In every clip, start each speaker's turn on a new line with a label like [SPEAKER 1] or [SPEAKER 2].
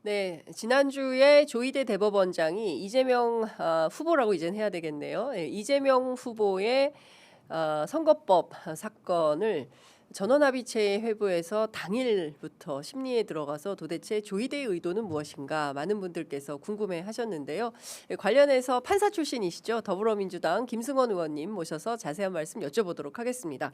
[SPEAKER 1] 네, 지난주에 조희대 대법원장이 이재명 후보라고 이젠 해야 되겠네요. 예, 이재명 후보의 선거법 사건을 전원합의체 회부해서 당일부터 심리에 들어가서 도대체 조희대의 의도는 무엇인가 많은 분들께서 궁금해하셨는데요. 예, 관련해서 판사 출신이시죠. 더불어민주당 김승원 의원님 모셔서 자세한 말씀 여쭤보도록 하겠습니다.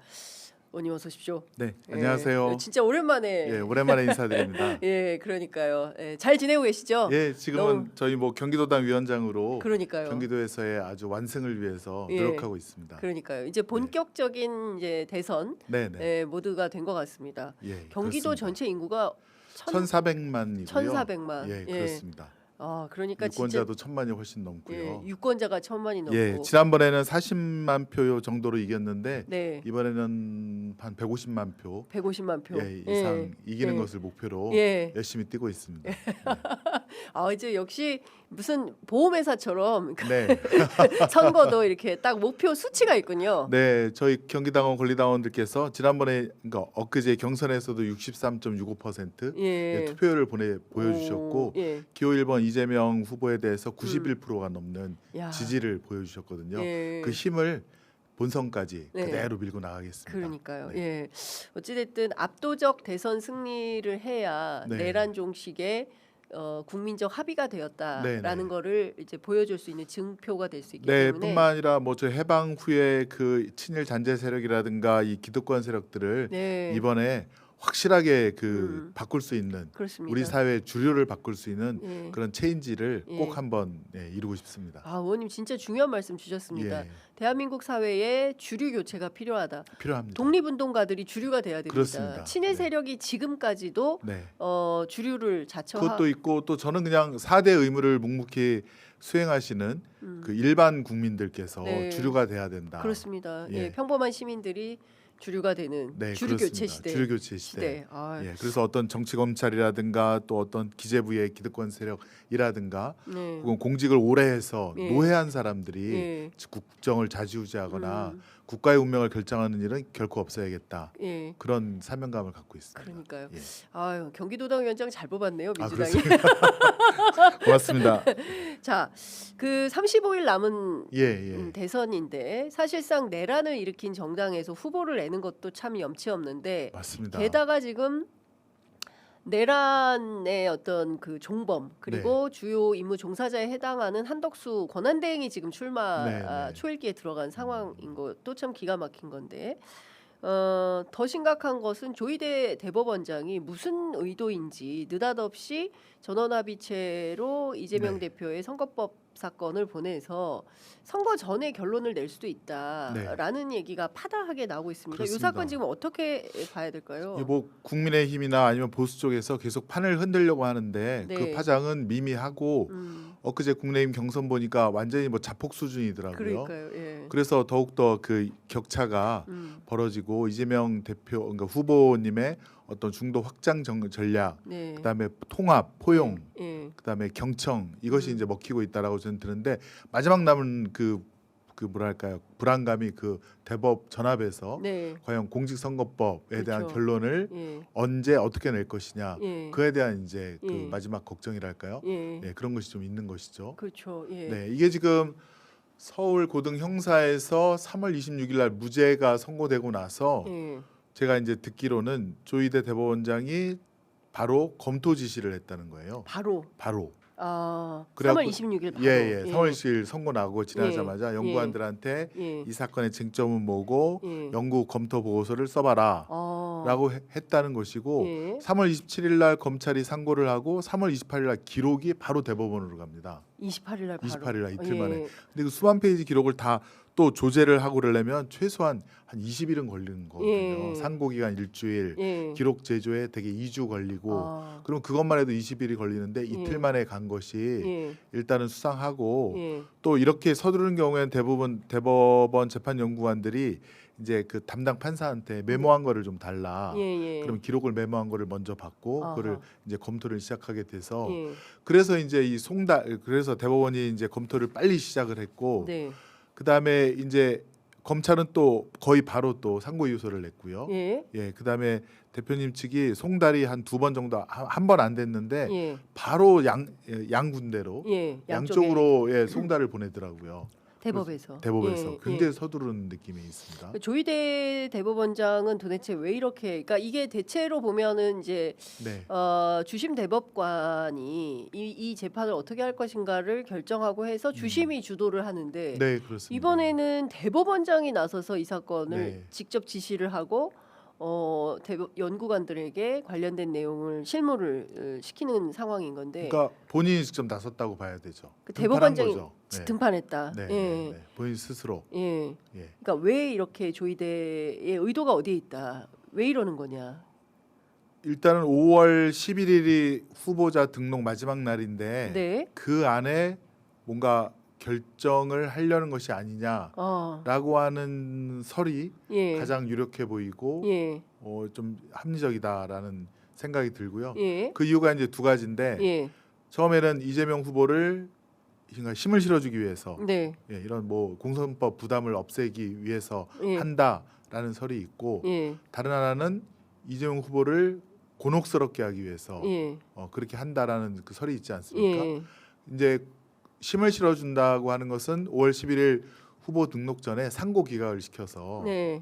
[SPEAKER 1] 의원님 어서 오십시오.
[SPEAKER 2] 네,
[SPEAKER 1] 예,
[SPEAKER 2] 안녕하세요.
[SPEAKER 1] 진짜 오랜만에.
[SPEAKER 2] 예, 오랜만에 인사드립니다.
[SPEAKER 1] 예, 그러니까요. 예, 잘 지내고 계시죠?
[SPEAKER 2] 예, 지금은
[SPEAKER 1] 너무-
[SPEAKER 2] 저희 뭐 경기도당 위원장으로
[SPEAKER 1] 그러니까요.
[SPEAKER 2] 경기도에서의 아주 완승을 위해서
[SPEAKER 1] 예.
[SPEAKER 2] 노력하고 있습니다.
[SPEAKER 1] 그러니까요. 이제 본격적인 이제 대선
[SPEAKER 2] 네, 네.
[SPEAKER 1] 예, 모두가 된 것 같습니다.
[SPEAKER 2] 예,
[SPEAKER 1] 경기도
[SPEAKER 2] 그렇습니다.
[SPEAKER 1] 전체 인구가
[SPEAKER 2] 1,400만이고요.
[SPEAKER 1] 1,400만.
[SPEAKER 2] 예,
[SPEAKER 1] 예.
[SPEAKER 2] 그렇습니다.
[SPEAKER 1] 그러니까
[SPEAKER 2] 유권자도 1,000만이 훨씬
[SPEAKER 1] 진짜
[SPEAKER 2] 넘고요.
[SPEAKER 1] 예, 유권자가 1,000만이 넘고.
[SPEAKER 2] 예, 지난번에는 40만 표 정도로 이겼는데
[SPEAKER 1] 네.
[SPEAKER 2] 이번에는 한 150만 표
[SPEAKER 1] 150만 표.
[SPEAKER 2] 예, 이상 이기는
[SPEAKER 1] 예.
[SPEAKER 2] 것을 목표로
[SPEAKER 1] 예.
[SPEAKER 2] 열심히 뛰고 있습니다.
[SPEAKER 1] 이제 역시 무슨 보험회사처럼
[SPEAKER 2] 네.
[SPEAKER 1] 선거도 이렇게 딱 목표 수치가 있군요.
[SPEAKER 2] 네, 저희 경기당원 권리당원들께서 지난번에 그러니까 엊그제 경선에서도 63.65%
[SPEAKER 1] 예.
[SPEAKER 2] 투표율을 보여주셨고
[SPEAKER 1] 오, 예.
[SPEAKER 2] 기호 1번 이재명 후보에 대해서 91%가 넘는
[SPEAKER 1] 야.
[SPEAKER 2] 지지를 보여주셨거든요.
[SPEAKER 1] 예.
[SPEAKER 2] 그 힘을 본선까지
[SPEAKER 1] 네.
[SPEAKER 2] 그대로 밀고 나가겠습니다.
[SPEAKER 1] 그러니까요.
[SPEAKER 2] 네.
[SPEAKER 1] 예. 어찌됐든 압도적 대선 승리를 해야
[SPEAKER 2] 네.
[SPEAKER 1] 내란 종식의 국민적 합의가 되었다라는
[SPEAKER 2] 네, 네.
[SPEAKER 1] 거를 이제 보여줄 수 있는 증표가 될 수 있기
[SPEAKER 2] 네,
[SPEAKER 1] 때문에.
[SPEAKER 2] 뿐만 아니라 뭐 저 해방 후에 그 친일 잔재 세력이라든가 이 기득권 세력들을
[SPEAKER 1] 네.
[SPEAKER 2] 이번에 확실하게 그
[SPEAKER 1] 음.
[SPEAKER 2] 바꿀 수 있는
[SPEAKER 1] 그렇습니다.
[SPEAKER 2] 우리 사회의 주류를 바꿀 수 있는
[SPEAKER 1] 예.
[SPEAKER 2] 그런 체인지를
[SPEAKER 1] 예.
[SPEAKER 2] 꼭 한번 이루고 싶습니다.
[SPEAKER 1] 의원님 진짜 중요한 말씀 주셨습니다.
[SPEAKER 2] 예,
[SPEAKER 1] 대한민국 사회에 주류 교체가 필요하다.
[SPEAKER 2] 필요합니다.
[SPEAKER 1] 독립운동가들이 주류가 돼야 됩니다.
[SPEAKER 2] 그렇습니다.
[SPEAKER 1] 친일
[SPEAKER 2] 네.
[SPEAKER 1] 세력이 지금까지도
[SPEAKER 2] 네,
[SPEAKER 1] 주류를 자처하.
[SPEAKER 2] 그것도 있고 또 저는 그냥 4대 의무를 묵묵히 수행하시는 그 일반 국민들께서
[SPEAKER 1] 네.
[SPEAKER 2] 주류가 돼야 된다.
[SPEAKER 1] 그렇습니다. 예.
[SPEAKER 2] 예.
[SPEAKER 1] 평범한 시민들이 주류가 되는
[SPEAKER 2] 네,
[SPEAKER 1] 주류 교체
[SPEAKER 2] 그렇습니다.
[SPEAKER 1] 시대.
[SPEAKER 2] 주류 교체 시대. 예, 그래서 어떤 정치 검찰이라든가 또 어떤 기재부의 기득권 세력이라든가
[SPEAKER 1] 네.
[SPEAKER 2] 혹은 공직을 오래 해서
[SPEAKER 1] 예.
[SPEAKER 2] 노회한 사람들이
[SPEAKER 1] 예.
[SPEAKER 2] 국정을 좌지우지하거나
[SPEAKER 1] 음.
[SPEAKER 2] 국가의 운명을 결정하는 일은 결코 없어야겠다.
[SPEAKER 1] 예.
[SPEAKER 2] 그런 사명감을 갖고 있습니다.
[SPEAKER 1] 그러니까요.
[SPEAKER 2] 예.
[SPEAKER 1] 경기도당 위원장 잘 뽑았네요, 민주당이.
[SPEAKER 2] 그렇습니다. 고맙습니다.
[SPEAKER 1] 자, 그 35일 남은
[SPEAKER 2] 예, 예.
[SPEAKER 1] 대선인데 사실상 내란을 일으킨 정당에서 후보를 내는 것도 참 염치 없는데
[SPEAKER 2] 맞습니다.
[SPEAKER 1] 게다가 지금 내란의 어떤 그 종범 그리고 주요 임무 종사자에 해당하는 한덕수 권한대행이 지금 출마
[SPEAKER 2] 네, 네.
[SPEAKER 1] 초읽기에 들어간 상황인 것도 참 기가 막힌 건데 더 심각한 것은 조희대 대법원장이 무슨 의도인지 느닷없이 전원합의체로 이재명
[SPEAKER 2] 네.
[SPEAKER 1] 대표의 선거법 사건을 보내서 선거 전에 결론을 낼 수도 있다라는 얘기가 파다하게 나오고 있습니다. 이
[SPEAKER 2] 그렇습니다.
[SPEAKER 1] 사건 지금 어떻게 봐야 될까요?
[SPEAKER 2] 이게 뭐 국민의힘이나 아니면 보수 쪽에서 계속 판을 흔들려고 하는데
[SPEAKER 1] 네.
[SPEAKER 2] 그 파장은 미미하고 엊그제 국민의힘 경선 보니까 완전히 뭐 자폭 수준이더라고요.
[SPEAKER 1] 그러니까요. 예.
[SPEAKER 2] 그래서 더욱더 그 격차가 벌어지고 이재명 대표 그러니까 후보님의 어떤 중도 확장 전략,
[SPEAKER 1] 네.
[SPEAKER 2] 그다음에 통합, 포용,
[SPEAKER 1] 예.
[SPEAKER 2] 그다음에 경청 이것이 이제 먹히고 있다라고 저는 드는데 마지막 남은 그 뭐랄까요 불안감이 그 대법 전압에서
[SPEAKER 1] 네.
[SPEAKER 2] 과연 공직선거법에 대한
[SPEAKER 1] 그렇죠.
[SPEAKER 2] 결론을
[SPEAKER 1] 예.
[SPEAKER 2] 언제 어떻게 낼 것이냐
[SPEAKER 1] 예.
[SPEAKER 2] 그에 대한 이제 그
[SPEAKER 1] 예.
[SPEAKER 2] 마지막 걱정이랄까요?
[SPEAKER 1] 예.
[SPEAKER 2] 네, 그런 것이 좀 있는 것이죠.
[SPEAKER 1] 그렇죠. 예.
[SPEAKER 2] 네, 이게 지금 서울 고등 형사에서 3월 26일 날 무죄가 선고되고 나서
[SPEAKER 1] 예.
[SPEAKER 2] 제가 이제 듣기로는 조희대 대법원장이 바로 검토 지시를 했다는 거예요.
[SPEAKER 1] 바로
[SPEAKER 2] 바로.
[SPEAKER 1] 3월
[SPEAKER 2] 그래갖고-
[SPEAKER 1] 26일 바로.
[SPEAKER 2] 예. 3월 10일 선고 나고 지나자마자
[SPEAKER 1] 예.
[SPEAKER 2] 연구관들한테
[SPEAKER 1] 예.
[SPEAKER 2] 이 사건의 쟁점은 뭐고
[SPEAKER 1] 예.
[SPEAKER 2] 연구 검토 보고서를 써봐라. 라고 했다는 것이고
[SPEAKER 1] 예.
[SPEAKER 2] 3월 27일 날 검찰이 상고를 하고 3월 28일 날 기록이 바로 대법원으로 갑니다.
[SPEAKER 1] 28일 날 바로.
[SPEAKER 2] 28일 날 이틀
[SPEAKER 1] 예.
[SPEAKER 2] 만에. 근데 그 수만 페이지 기록을 다 또 조제를 하고 그러려면 최소한 한 20일은 걸리는 거거든요.
[SPEAKER 1] 예.
[SPEAKER 2] 상고 기간 일주일,
[SPEAKER 1] 예.
[SPEAKER 2] 기록 제조에 되게 2주 걸리고 그럼 그것만 해도 20일이 걸리는데 이틀 만에 간 것이
[SPEAKER 1] 예.
[SPEAKER 2] 일단은 수상하고
[SPEAKER 1] 예.
[SPEAKER 2] 또 이렇게 서두르는 경우에는 대법원 재판 연구관들이 이제 그 담당 판사한테 메모한 거를 좀 달라.
[SPEAKER 1] 예.
[SPEAKER 2] 그럼 기록을 메모한 거를 먼저 받고
[SPEAKER 1] 아하.
[SPEAKER 2] 그거를 이제 검토를 시작하게 돼서
[SPEAKER 1] 예.
[SPEAKER 2] 그래서 이제 이 그래서 대법원이 이제 검토를 빨리 시작을 했고
[SPEAKER 1] 네.
[SPEAKER 2] 그다음에 이제 검찰은 또 거의 바로 또 상고 이유서를 냈고요.
[SPEAKER 1] 예.
[SPEAKER 2] 예, 그다음에 대표님 측이 송달이 한 2번 정도 한 번 안 됐는데
[SPEAKER 1] 예.
[SPEAKER 2] 바로 양 군데로
[SPEAKER 1] 예.
[SPEAKER 2] 양쪽으로 예, 송달을 보내더라고요.
[SPEAKER 1] 대법에서.
[SPEAKER 2] 대법에서
[SPEAKER 1] 예,
[SPEAKER 2] 굉장히
[SPEAKER 1] 예.
[SPEAKER 2] 서두르는 느낌이 있습니다.
[SPEAKER 1] 그 조희대 대법원장은 도대체 왜 이렇게? 그러니까 이게 대체로 보면은 이제
[SPEAKER 2] 네,
[SPEAKER 1] 주심 대법관이 이 재판을 어떻게 할 것인가를 결정하고 해서 주심이 주도를 하는데
[SPEAKER 2] 네 그렇습니다.
[SPEAKER 1] 이번에는 대법원장이 나서서 이 사건을
[SPEAKER 2] 네.
[SPEAKER 1] 직접 지시를 하고 연구관들에게 관련된 내용을 실무를 시키는 상황인 건데
[SPEAKER 2] 그러니까 본인이 직접 나섰다고 봐야 되죠.
[SPEAKER 1] 그
[SPEAKER 2] 등판한
[SPEAKER 1] 대법원장이
[SPEAKER 2] 거죠. 네.
[SPEAKER 1] 등판했다.
[SPEAKER 2] 네,
[SPEAKER 1] 예.
[SPEAKER 2] 네, 네. 본인 스스로.
[SPEAKER 1] 예.
[SPEAKER 2] 예.
[SPEAKER 1] 그러니까 왜 이렇게 조희대의 의도가 어디에 있다? 왜 이러는 거냐?
[SPEAKER 2] 일단은 5월 11일이 후보자 등록 마지막 날인데
[SPEAKER 1] 네.
[SPEAKER 2] 그 안에 뭔가 결정을 하려는 것이 아니냐라고 하는 설이
[SPEAKER 1] 예.
[SPEAKER 2] 가장 유력해 보이고
[SPEAKER 1] 예.
[SPEAKER 2] 좀 합리적이다라는 생각이 들고요.
[SPEAKER 1] 예.
[SPEAKER 2] 그 이유가 이제 두 가지인데
[SPEAKER 1] 예.
[SPEAKER 2] 처음에는 이재명 후보를 힘을 실어주기 위해서
[SPEAKER 1] 네.
[SPEAKER 2] 예, 이런 뭐 공선법 부담을 없애기 위해서
[SPEAKER 1] 예.
[SPEAKER 2] 한다라는 설이 있고
[SPEAKER 1] 예.
[SPEAKER 2] 다른 하나는 이재명 후보를 곤혹스럽게 하기 위해서
[SPEAKER 1] 예.
[SPEAKER 2] 그렇게 한다라는 그 설이 있지 않습니까?
[SPEAKER 1] 예.
[SPEAKER 2] 이제 힘을 실어준다고 하는 것은 5월 11일 후보 등록 전에 상고 기각을 시켜서
[SPEAKER 1] 네.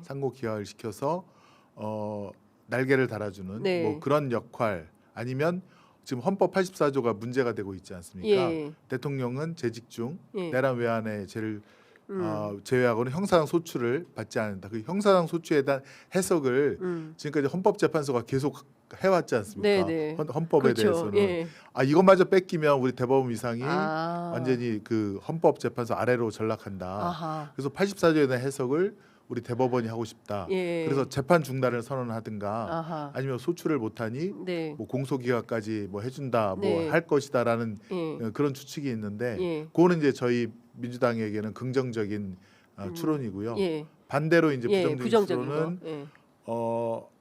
[SPEAKER 2] 날개를 달아주는
[SPEAKER 1] 네.
[SPEAKER 2] 뭐 그런 역할 아니면 지금 헌법 84조가 문제가 되고 있지 않습니까?
[SPEAKER 1] 예.
[SPEAKER 2] 대통령은 재직 중
[SPEAKER 1] 예.
[SPEAKER 2] 내란 외환의 죄를 제외하고는 형사상 소추를 받지 않는다. 그 형사상 소추에 대한 해석을 지금까지 헌법재판소가 계속 해왔지 않습니까?
[SPEAKER 1] 네, 네.
[SPEAKER 2] 헌법에
[SPEAKER 1] 그렇죠.
[SPEAKER 2] 대해서는
[SPEAKER 1] 예.
[SPEAKER 2] 이것마저 뺏기면 우리 대법원 위상이
[SPEAKER 1] 아.
[SPEAKER 2] 완전히 그 헌법재판소 아래로 전락한다.
[SPEAKER 1] 아하.
[SPEAKER 2] 그래서 84조에 대한 해석을 우리 대법원이 하고 싶다.
[SPEAKER 1] 예.
[SPEAKER 2] 그래서 재판 중단을 선언하든가
[SPEAKER 1] 아하.
[SPEAKER 2] 아니면 소추를 못하니
[SPEAKER 1] 네.
[SPEAKER 2] 뭐 공소기각까지 뭐 해준다,
[SPEAKER 1] 네.
[SPEAKER 2] 뭐 할 것이다라는
[SPEAKER 1] 예.
[SPEAKER 2] 그런 추측이 있는데
[SPEAKER 1] 예.
[SPEAKER 2] 그거는 이제 저희 민주당에게는 긍정적인 추론이고요.
[SPEAKER 1] 예.
[SPEAKER 2] 반대로 이제
[SPEAKER 1] 예.
[SPEAKER 2] 부정적인
[SPEAKER 1] 부정적인
[SPEAKER 2] 추론은
[SPEAKER 1] 거. 예.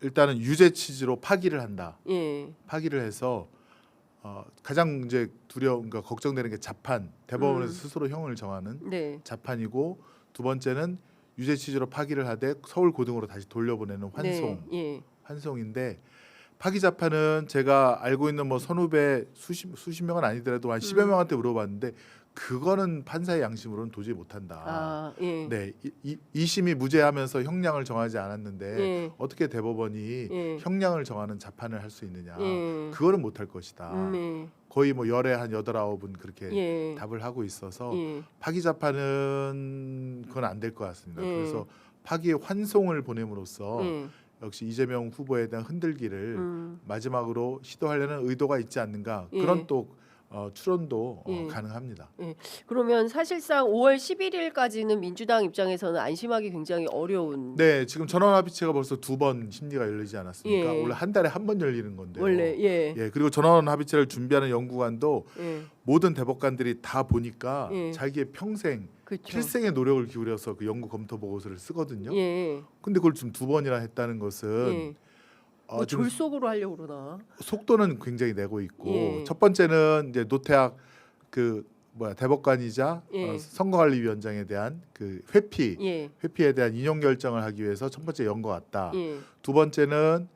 [SPEAKER 2] 일단은 유죄 취지로 파기를 한다.
[SPEAKER 1] 예.
[SPEAKER 2] 파기를 해서 가장 이제 그러니까 걱정되는 게 자판, 대법원에서 스스로 형을 정하는
[SPEAKER 1] 네.
[SPEAKER 2] 자판이고 두 번째는 유죄 취지로 파기를 하되 서울 고등으로 다시 돌려보내는 환송.
[SPEAKER 1] 네. 예.
[SPEAKER 2] 환송인데 파기 자판은 제가 알고 있는 뭐 선후배 수십 명은 아니더라도 한 10여 명한테 물어봤는데 그거는 판사의 양심으로는 도저히 못한다.
[SPEAKER 1] 아, 예.
[SPEAKER 2] 네, 이심이 무죄하면서 형량을 정하지 않았는데
[SPEAKER 1] 예.
[SPEAKER 2] 어떻게 대법원이
[SPEAKER 1] 예.
[SPEAKER 2] 형량을 정하는 자판을 할 수 있느냐?
[SPEAKER 1] 예.
[SPEAKER 2] 그거는 못할 것이다.
[SPEAKER 1] 예.
[SPEAKER 2] 거의 뭐 열에 한 8-9분 그렇게
[SPEAKER 1] 예.
[SPEAKER 2] 답을 하고 있어서
[SPEAKER 1] 예.
[SPEAKER 2] 파기 자판은 그건 안 될 것 같습니다.
[SPEAKER 1] 예.
[SPEAKER 2] 그래서 파기의 환송을 보냄으로써
[SPEAKER 1] 예.
[SPEAKER 2] 역시 이재명 후보에 대한 흔들기를
[SPEAKER 1] 음.
[SPEAKER 2] 마지막으로 시도하려는 의도가 있지 않는가
[SPEAKER 1] 예.
[SPEAKER 2] 그런 또 추론도
[SPEAKER 1] 예.
[SPEAKER 2] 가능합니다.
[SPEAKER 1] 그러면 사실상 5월 11일까지는 민주당 입장에서는 안심하기 굉장히 어려운.
[SPEAKER 2] 네, 지금 전원합의체가 벌써 2번 심리가 열리지 않았습니까?
[SPEAKER 1] 예.
[SPEAKER 2] 원래 한 달에 한 번 열리는 건데요.
[SPEAKER 1] 원래 예.
[SPEAKER 2] 예, 그리고 전원합의체를 준비하는 연구관도
[SPEAKER 1] 예.
[SPEAKER 2] 모든 대법관들이 다 보니까
[SPEAKER 1] 예.
[SPEAKER 2] 자기의 평생
[SPEAKER 1] 그렇죠.
[SPEAKER 2] 필생의 노력을 기울여서 그 연구 검토 보고서를 쓰거든요.
[SPEAKER 1] 예.
[SPEAKER 2] 근데 그걸 지금 2번이나 했다는 것은
[SPEAKER 1] 예. 뭐
[SPEAKER 2] 지금
[SPEAKER 1] 졸속으로 하려고 그러나.
[SPEAKER 2] 속도는 굉장히 내고 있고
[SPEAKER 1] 예.
[SPEAKER 2] 첫 번째는 이제 노태학 대법관이자
[SPEAKER 1] 예.
[SPEAKER 2] 선거관리위원장에 대한 그 회피에 대한 인용 결정을 하기 위해서 첫 번째 연 것 같다.
[SPEAKER 1] 예.
[SPEAKER 2] 두 번째는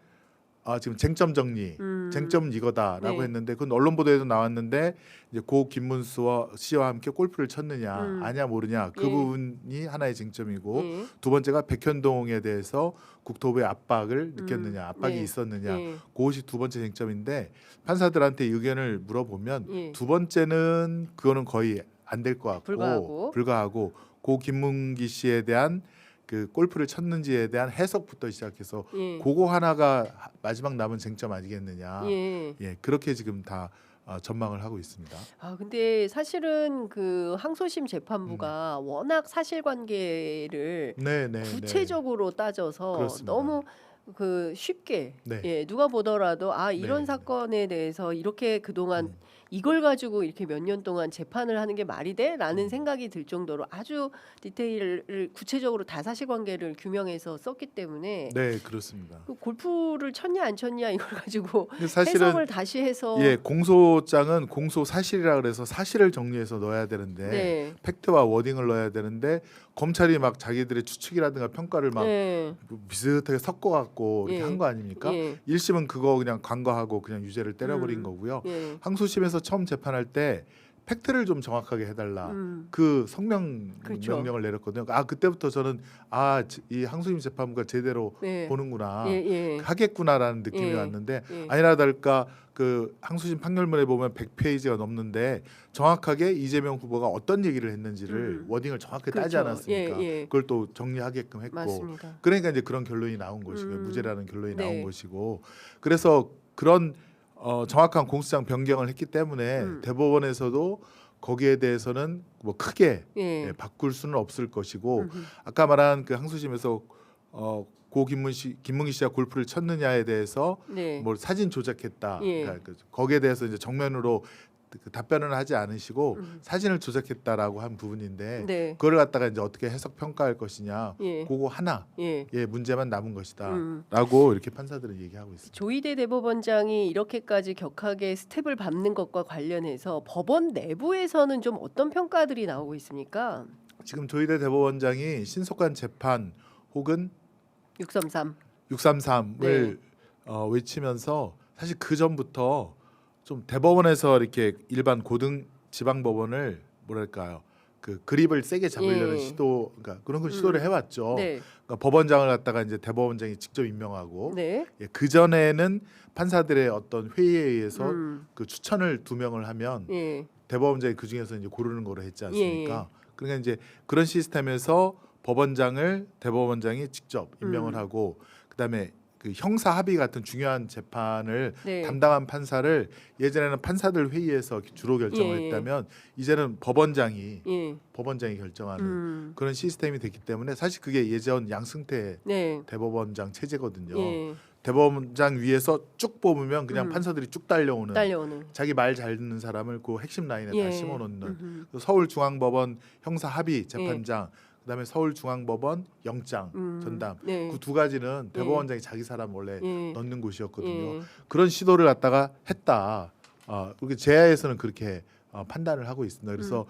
[SPEAKER 2] 지금 쟁점 정리, 쟁점은 이거다라고
[SPEAKER 1] 네.
[SPEAKER 2] 했는데 그건 언론 보도에도 나왔는데 이제 고 김문수 씨와 함께 골프를 쳤느냐 아냐 모르냐 그
[SPEAKER 1] 예.
[SPEAKER 2] 부분이 하나의 쟁점이고
[SPEAKER 1] 예.
[SPEAKER 2] 두 번째가 백현동에 대해서 국토부의 압박을 느꼈느냐 압박이
[SPEAKER 1] 네.
[SPEAKER 2] 있었느냐
[SPEAKER 1] 예.
[SPEAKER 2] 그것이 두 번째 쟁점인데 판사들한테 의견을 물어보면
[SPEAKER 1] 예.
[SPEAKER 2] 두 번째는 그거는 거의 안 될 것 같고 불가하고 고 김문기 씨에 대한 그 골프를 쳤는지에 대한 해석부터 시작해서
[SPEAKER 1] 예.
[SPEAKER 2] 그거 하나가 마지막 남은 쟁점 아니겠느냐.
[SPEAKER 1] 예.
[SPEAKER 2] 예, 그렇게 지금 다 전망을 하고 있습니다.
[SPEAKER 1] 근데 사실은 그 항소심 재판부가 워낙 사실관계를
[SPEAKER 2] 네,
[SPEAKER 1] 구체적으로 따져서
[SPEAKER 2] 그렇습니다.
[SPEAKER 1] 너무 그 쉽게
[SPEAKER 2] 네.
[SPEAKER 1] 예, 누가 보더라도 아 이런
[SPEAKER 2] 네.
[SPEAKER 1] 사건에 대해서 이렇게 그동안 이걸 가지고 이렇게 몇 년 동안 재판을 하는 게 말이 돼?라는 생각이 들 정도로 아주 디테일을 구체적으로 다 사실관계를 규명해서 썼기 때문에
[SPEAKER 2] 네, 그렇습니다.
[SPEAKER 1] 그 골프를 쳤냐 안 쳤냐 이걸 가지고
[SPEAKER 2] 근데 사실은
[SPEAKER 1] 해석을 다시 해서
[SPEAKER 2] 예, 공소장은 공소 사실이라 그래서 사실을 정리해서 넣어야 되는데
[SPEAKER 1] 네.
[SPEAKER 2] 팩트와 워딩을 넣어야 되는데 검찰이 막 자기들의 추측이라든가 평가를 막
[SPEAKER 1] 네.
[SPEAKER 2] 비슷하게 섞어 갖고 이렇게
[SPEAKER 1] 예.
[SPEAKER 2] 한 거 아닙니까?
[SPEAKER 1] 예.
[SPEAKER 2] 1심은 그거 그냥 간과하고 그냥 유죄를 때려버린 거고요.
[SPEAKER 1] 예.
[SPEAKER 2] 항소심에서 처음 재판할 때 팩트를 좀 정확하게 해달라. 그 성명
[SPEAKER 1] 그렇죠.
[SPEAKER 2] 명령을 내렸거든요. 그때부터 저는 이 항소심 재판부가 제대로
[SPEAKER 1] 네.
[SPEAKER 2] 보는구나,
[SPEAKER 1] 예. 예.
[SPEAKER 2] 하겠구나라는 느낌이
[SPEAKER 1] 예.
[SPEAKER 2] 왔는데
[SPEAKER 1] 예.
[SPEAKER 2] 아니나 다를까 그 항소심 판결문에 보면 100페이지가 넘는데 정확하게 이재명 후보가 어떤 얘기를 했는지를 워딩을 정확히 따지
[SPEAKER 1] 그렇죠.
[SPEAKER 2] 않았으니까
[SPEAKER 1] 예. 예.
[SPEAKER 2] 그걸 또 정리하게끔 했고
[SPEAKER 1] 맞습니다.
[SPEAKER 2] 그러니까 이제 그런 결론이 나온 것이고 무죄라는 결론이
[SPEAKER 1] 네.
[SPEAKER 2] 나온 것이고 그래서 그런 정확한 공소장 변경을 했기 때문에 대법원에서도 거기에 대해서는 뭐 크게
[SPEAKER 1] 예.
[SPEAKER 2] 바꿀 수는 없을 것이고 아까 말한 그 항소심에서 고 김문기 씨가 골프를 쳤느냐에 대해서
[SPEAKER 1] 네.
[SPEAKER 2] 뭐 사진 조작했다.
[SPEAKER 1] 예.
[SPEAKER 2] 그러니까 거기에 대해서 이제 정면으로 그 답변을 하지 않으시고 사진을 조작했다라고 한 부분인데
[SPEAKER 1] 네.
[SPEAKER 2] 그걸 갖다가 이제 어떻게 해석 평가할 것이냐.
[SPEAKER 1] 예.
[SPEAKER 2] 그거 하나
[SPEAKER 1] 예.
[SPEAKER 2] 문제만 남은 것이다라고 이렇게 판사들은 얘기하고 있습니다.
[SPEAKER 1] 조희대 대법원장이 이렇게까지 격하게 스텝을 밟는 것과 관련해서 법원 내부에서는 좀 어떤 평가들이 나오고 있습니까?
[SPEAKER 2] 지금 조희대 대법원장이 신속한 재판 혹은
[SPEAKER 1] 633.
[SPEAKER 2] 633을
[SPEAKER 1] 네.
[SPEAKER 2] 외치면서 사실 그 전부터 좀 대법원에서 이렇게 일반 고등 지방 법원을 뭐랄까요 그 그립을 세게 잡으려는
[SPEAKER 1] 예.
[SPEAKER 2] 시도 그러니까 그런 걸 시도를 해왔죠.
[SPEAKER 1] 네.
[SPEAKER 2] 그러니까 법원장을 갖다가 이제 대법원장이 직접 임명하고
[SPEAKER 1] 네.
[SPEAKER 2] 그 전에는 판사들의 어떤 회의에 의해서
[SPEAKER 1] 음.
[SPEAKER 2] 그 추천을 2명을 하면
[SPEAKER 1] 예.
[SPEAKER 2] 대법원장이 그 중에서 이제 고르는 거로 했지 않습니까? 그러니까 이제 그런 시스템에서 법원장을 대법원장이 직접 임명을 하고 그다음에 그 형사 합의 같은 중요한 재판을
[SPEAKER 1] 네.
[SPEAKER 2] 담당한 판사를 예전에는 판사들 회의에서 주로 결정을
[SPEAKER 1] 예.
[SPEAKER 2] 했다면 이제는 법원장이
[SPEAKER 1] 예.
[SPEAKER 2] 결정하는 그런 시스템이 됐기 때문에 사실 그게 예전 양승태
[SPEAKER 1] 네.
[SPEAKER 2] 대법원장 체제거든요.
[SPEAKER 1] 예.
[SPEAKER 2] 대법원장 위에서 쭉 뽑으면 그냥 판사들이 쭉 딸려오는
[SPEAKER 1] 딸려오는.
[SPEAKER 2] 자기 말 잘 듣는 사람을 그 핵심 라인에
[SPEAKER 1] 예.
[SPEAKER 2] 다 심어놓는 서울중앙법원 형사합의 재판장 그다음에 서울중앙법원 영장 전담
[SPEAKER 1] 네.
[SPEAKER 2] 그 두 가지는 대법원장이 자기 사람 원래
[SPEAKER 1] 예.
[SPEAKER 2] 넣는 곳이었거든요.
[SPEAKER 1] 예.
[SPEAKER 2] 그런 시도를 갖다가 했다. 그렇게 제야에서는 그렇게 판단을 하고 있습니다. 그래서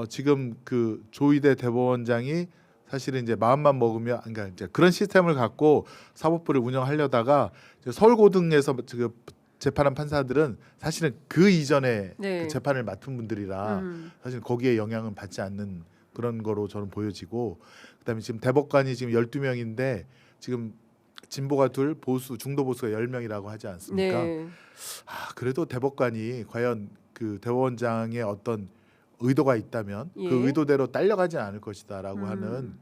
[SPEAKER 2] 지금 그 조희대 대법원장이 사실은 이제 마음만 먹으면 그러니까 이제 그런 시스템을 갖고 사법부를 운영하려다가 이제 서울고등에서 지금 재판한 판사들은 사실은 그 이전에
[SPEAKER 1] 네.
[SPEAKER 2] 그 재판을 맡은 분들이라 사실 거기에 영향은 받지 않는 그런 거로 저는 보여지고 그다음에 지금 대법관이 지금 12명인데 지금 진보가 2, 보수 중도 보수가 10명이라고 하지 않습니까?
[SPEAKER 1] 네.
[SPEAKER 2] 그래도 대법관이 과연 그 대법원장의 어떤 의도가 있다면
[SPEAKER 1] 예.
[SPEAKER 2] 그 의도대로 딸려가지 않을 것이다라고 하는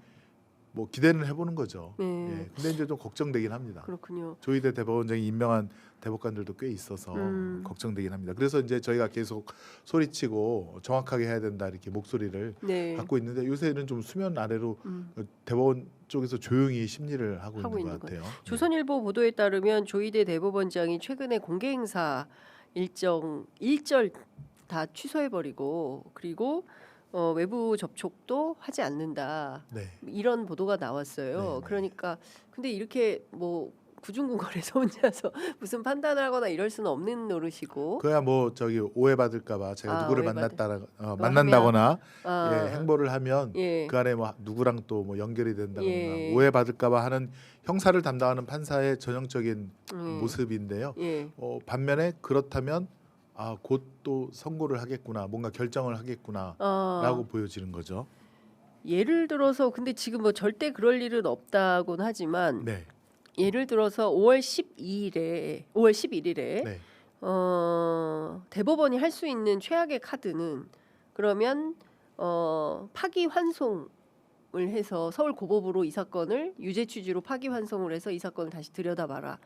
[SPEAKER 2] 뭐 기대는 해보는 거죠.
[SPEAKER 1] 네.
[SPEAKER 2] 예. 근데 이제 좀 걱정되긴 합니다.
[SPEAKER 1] 그렇군요.
[SPEAKER 2] 조희대 대법원장이 임명한 대법관들도 꽤 있어서 걱정되긴 합니다. 그래서 이제 저희가 계속 소리치고 정확하게 해야 된다 이렇게 목소리를
[SPEAKER 1] 네.
[SPEAKER 2] 갖고 있는데 요새는 좀 수면 아래로 대법원 쪽에서 조용히 심리를 하고
[SPEAKER 1] 하고
[SPEAKER 2] 있는
[SPEAKER 1] 있는
[SPEAKER 2] 것 같아요.
[SPEAKER 1] 조선일보 보도에 따르면 조희대 대법원장이 최근에 공개 행사 일절 다 취소해버리고 그리고 외부 접촉도 하지 않는다.
[SPEAKER 2] 네.
[SPEAKER 1] 이런 보도가 나왔어요.
[SPEAKER 2] 네, 네.
[SPEAKER 1] 그러니까 근데 이렇게 뭐 구중궁궐에서 혼자서 무슨 판단을 하거나 이럴 수는 없는 노릇이고.
[SPEAKER 2] 그야 뭐 저기 오해받을까봐 제가 누구를
[SPEAKER 1] 오해받을-
[SPEAKER 2] 만난다거나
[SPEAKER 1] 아,
[SPEAKER 2] 행보를 하면
[SPEAKER 1] 예.
[SPEAKER 2] 그 안에 뭐 누구랑 또 뭐 연결이 된다거나
[SPEAKER 1] 예.
[SPEAKER 2] 오해받을까봐 하는 형사를 담당하는 판사의 전형적인 모습인데요.
[SPEAKER 1] 예.
[SPEAKER 2] 반면에 그렇다면 곧 또 선고를 하겠구나, 뭔가 결정을 하겠구나라고 보여지는 거죠.
[SPEAKER 1] 예를 들어서 근데 지금 뭐 절대 그럴 일은 없다고는 하지만
[SPEAKER 2] 네,
[SPEAKER 1] 예를 들어서 5월 11일에
[SPEAKER 2] 네,
[SPEAKER 1] 대법원이 할 수 있는 최악의 카드는 그러면 파기환송을 해서 서울고법으로 이 사건을 유죄 취지로 파기환송을 해서 이 사건을 다시 들여다봐라.